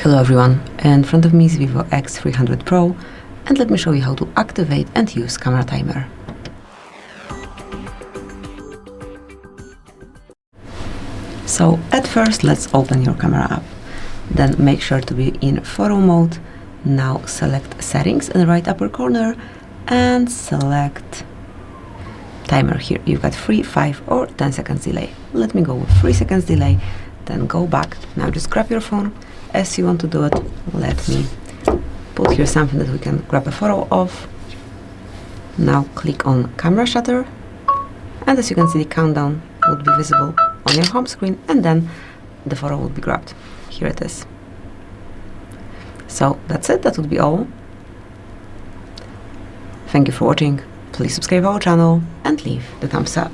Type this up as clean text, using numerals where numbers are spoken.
Hello everyone, in front of me is VIVO X300 Pro, and let me show you how to activate and use camera timer. So at first let's open your camera app, then make sure to be in photo mode. Now select settings in the right upper corner and select timer. Here you've got 3, 5 or 10 seconds delay. Let me go with 3 seconds delay, then go back. Now just grab your phone as you want to do it. Let me put here something that we can grab a photo of. Now click on camera shutter, and as you can see the countdown would be visible on your home screen, and then the photo will be grabbed. Here it is. So that's it, that would be all. Thank you for watching. Please subscribe our channel and leave the thumbs up.